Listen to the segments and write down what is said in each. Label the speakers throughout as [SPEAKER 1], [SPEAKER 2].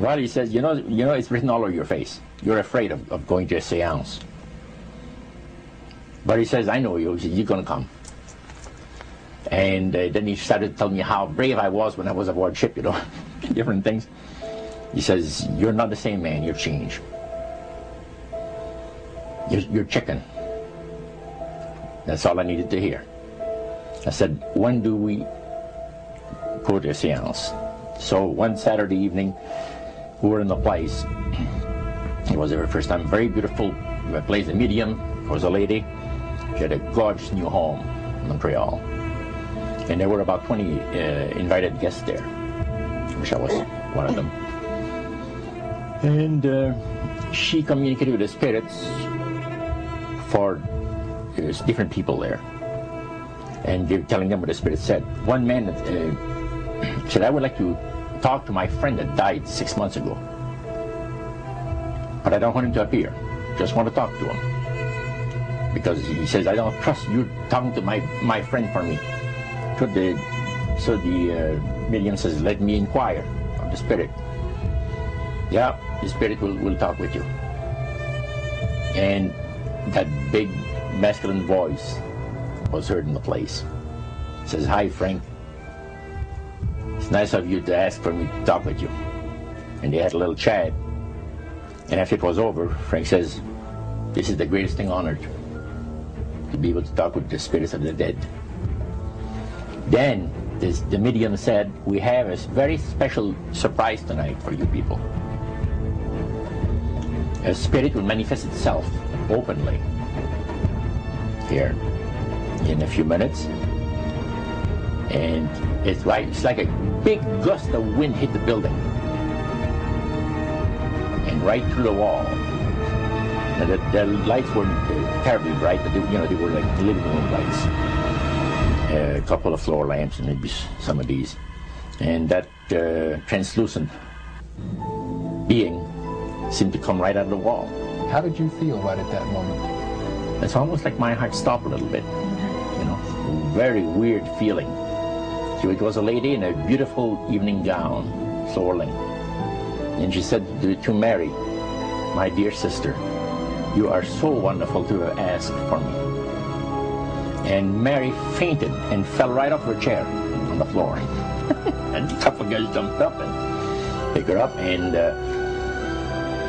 [SPEAKER 1] Well, he says, you know, it's written all over your face. You're afraid of going to a seance. But he says, I know you. He says, you're going to come. And then he started telling me how brave I was when I was aboard ship, you know, different things. He says, you're not the same man, you've changed. You're chicken. That's all I needed to hear. I said, when do we go to a seance? So one Saturday evening, we were in the place. It was the first time. Very beautiful place. The medium was a lady. She had a gorgeous new home in Montreal. And there were about 20 invited guests there. I wish I was one of them. And she communicated with the spirits for different people there. And they were telling them what the spirit said. One man said, I would like to talk to my friend that died 6 months ago. But I don't want him to appear. Just want to talk to him. Because he says, I don't trust you talking to my friend for me. So the medium says, let me inquire of the spirit. Yeah, the spirit will talk with you. And that big masculine voice was heard in the place. It says, hi, Frank. It's nice of you to ask for me to talk with you. And they had a little chat. And after it was over, Frank says, this is the greatest thing on earth, to be able to talk with the spirits of the dead. Then the medium said, we have a very special surprise tonight for you people. A spirit will manifest itself openly here in a few minutes. And it's like a big gust of wind hit the building. And right through the wall. Now the lights weren't terribly bright, but they were like living room lights. A couple of floor lamps and maybe some of these. And that translucent being seemed to come right out of the wall.
[SPEAKER 2] How did you feel right at that moment?
[SPEAKER 1] It's almost like my heart stopped a little bit. You know, very weird feeling. So it was a lady in a beautiful evening gown, swirling. And she said to Mary, my dear sister, you are so wonderful to have asked for me. And Mary fainted and fell right off her chair on the floor. And a couple of guys jumped up and picked her up, and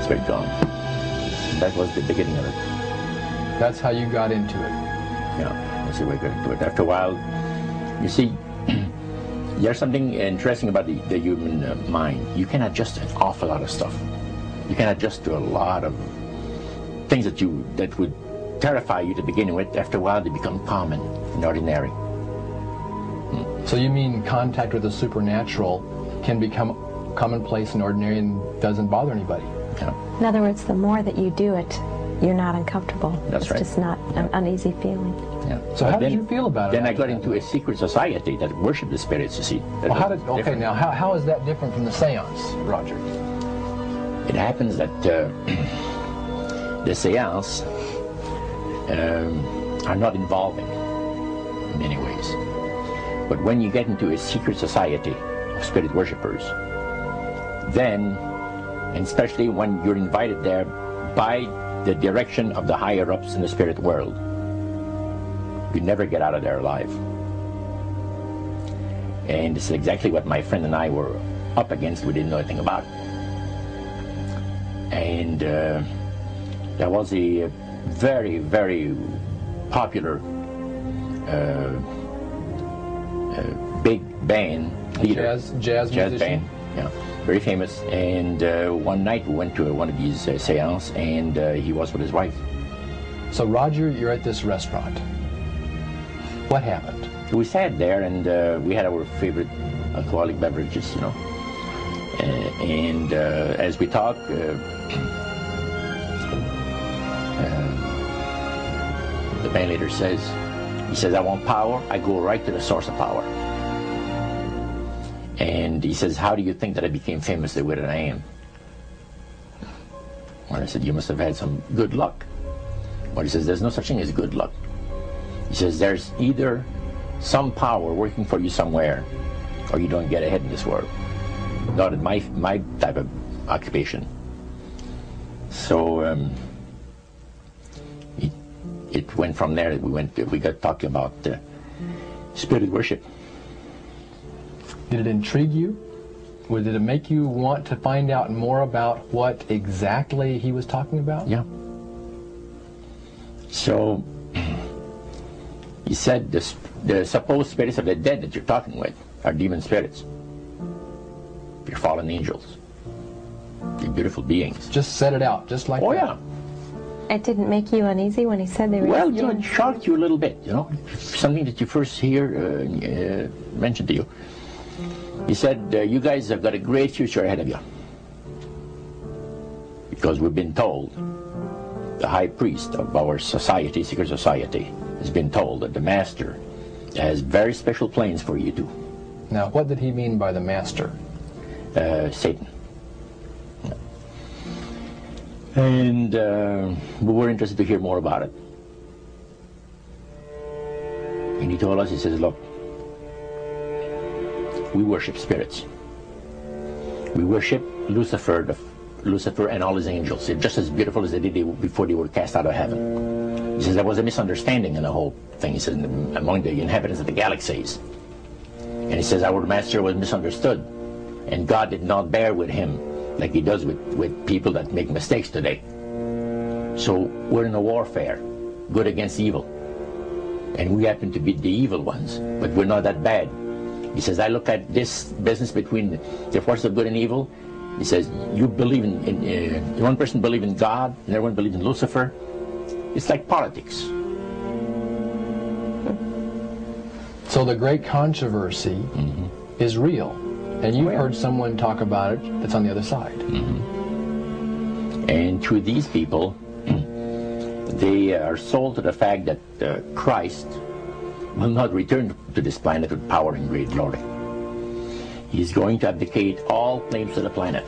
[SPEAKER 1] spirit gone. And that was the beginning of it.
[SPEAKER 2] That's how you got into it.
[SPEAKER 1] Yeah, that's the way I got into it. After a while, you see, there's something interesting about the human mind. You can adjust an awful lot of stuff. You can adjust to a lot of things that would terrify you to begin with. After a while, they become common and ordinary.
[SPEAKER 2] So you mean contact with the supernatural can become commonplace and ordinary and doesn't bother anybody?
[SPEAKER 1] Yeah.
[SPEAKER 3] In other words, the more that you do it, you're not uncomfortable.
[SPEAKER 1] That's right.
[SPEAKER 3] It's just not an uneasy feeling.
[SPEAKER 1] Yeah.
[SPEAKER 2] So how did you feel about it?
[SPEAKER 1] Then I got into a secret society that worshipped the spirits, you see.
[SPEAKER 2] Well, how is that different from the seance, Roger?
[SPEAKER 1] It happens that the seance are not involving in many ways. But when you get into a secret society of spirit worshippers, then, and especially when you're invited there by the direction of the higher-ups in the spirit world, you never get out of there alive. And this is exactly what my friend and I were up against. We didn't know anything about. And there was a very, very popular big band leader.
[SPEAKER 2] Jazz
[SPEAKER 1] band, yeah, very famous. And one night we went to one of these seances, and he was with his wife.
[SPEAKER 2] So Roger, you're at this restaurant. What happened?
[SPEAKER 1] We sat there, and we had our favorite alcoholic beverages, you know. And as we talked, the band leader says, I want power. I go right to the source of power. And he says, how do you think that I became famous the way that I am? Well, I said, you must have had some good luck. Well, he says, there's no such thing as good luck. He says, there's either some power working for you somewhere, or you don't get ahead in this world. Not in my type of occupation. So it went from there. We got talking about spirit worship.
[SPEAKER 2] Did it intrigue you? Or did it make you want to find out more about what exactly he was talking about?
[SPEAKER 1] Yeah. So he said the supposed spirits of the dead that you're talking with are demon spirits. They're fallen angels. They're beautiful beings.
[SPEAKER 2] Just set it out, just like that.
[SPEAKER 1] Oh, yeah.
[SPEAKER 3] It didn't make you uneasy when he said they were...
[SPEAKER 1] Well, it shocked you a little bit, something that you first hear mentioned to you. He said, you guys have got a great future ahead of you. Because we've been told, the high priest of our society, secret society, has been told that the master has very special plans for you too.
[SPEAKER 2] Now, what did he mean by the master?
[SPEAKER 1] Satan. And we were interested to hear more about it. And he told us, he says, look, we worship spirits. We worship Lucifer and all his angels. They're just as beautiful as they did before they were cast out of heaven. He says there was a misunderstanding in the whole thing. He says among the inhabitants of the galaxies. And he says our master was misunderstood. And God did not bear with him like he does with people that make mistakes today. So we're in a warfare, good against evil. And we happen to be the evil ones, but we're not that bad. He says, I look at this business between the forces of good and evil. He says, you believe in one person believes in God, and everyone believes in Lucifer. It's like politics.
[SPEAKER 2] So the great controversy is real. And you've heard someone talk about it that's on the other side.
[SPEAKER 1] And to these people, they are sold to the fact that Christ will not return to this planet with power and great glory. He's going to abdicate all claims to the planet,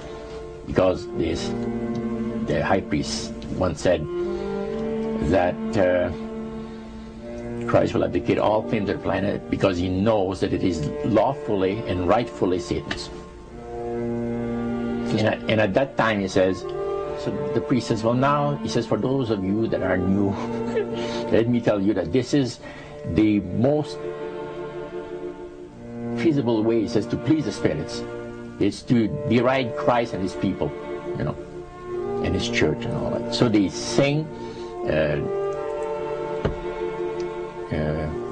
[SPEAKER 1] because the high priest once said that Christ will abdicate all claims to the planet because he knows that it is lawfully and rightfully Satan's. And at that time, he says, so the priest says, well, now, he says, for those of you that are new, let me tell you that this is the most feasible way, he says, to please the spirits. It's to deride Christ and his people, and his church and all that. So they sing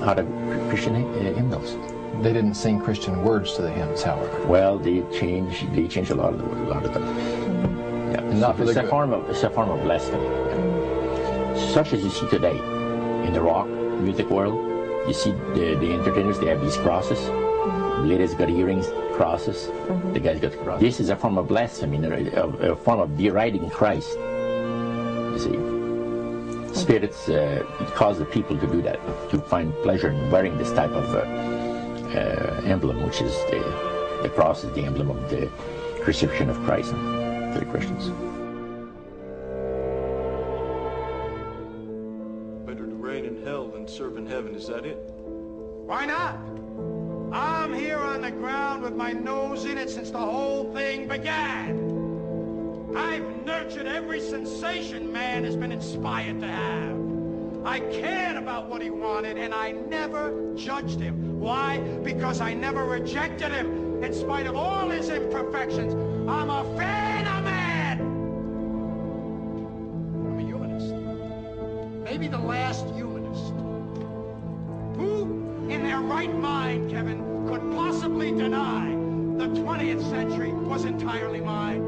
[SPEAKER 1] out of Christian hymnals.
[SPEAKER 2] They didn't sing Christian words to the hymns, however.
[SPEAKER 1] Well, they changed a lot of them. Yeah.
[SPEAKER 2] And not for the good.
[SPEAKER 1] It's a form of blasphemy. Yeah. Such as you see today in the rock music world. You see the entertainers, they have these crosses. The ladies got earrings, crosses. The guys got crosses. This is a form of blasphemy, a form of deriding Christ. You see, spirits cause the people to do that, to find pleasure in wearing this type of emblem, which is the cross is the emblem of the crucifixion of Christ for the Christians.
[SPEAKER 4] Better to reign in hell than serve in heaven, is that it?
[SPEAKER 5] Why not? I'm here on the ground with my nose in it since the whole thing began. I've nurtured every sensation man has been inspired to have. I cared about what he wanted, and I never judged him. Why? Because I never rejected him. In spite of all his imperfections, I'm a fan of man. I'm a humanist. Maybe the last humanist. Who, in their right mind, Kevin, could possibly deny the 20th century was entirely mine?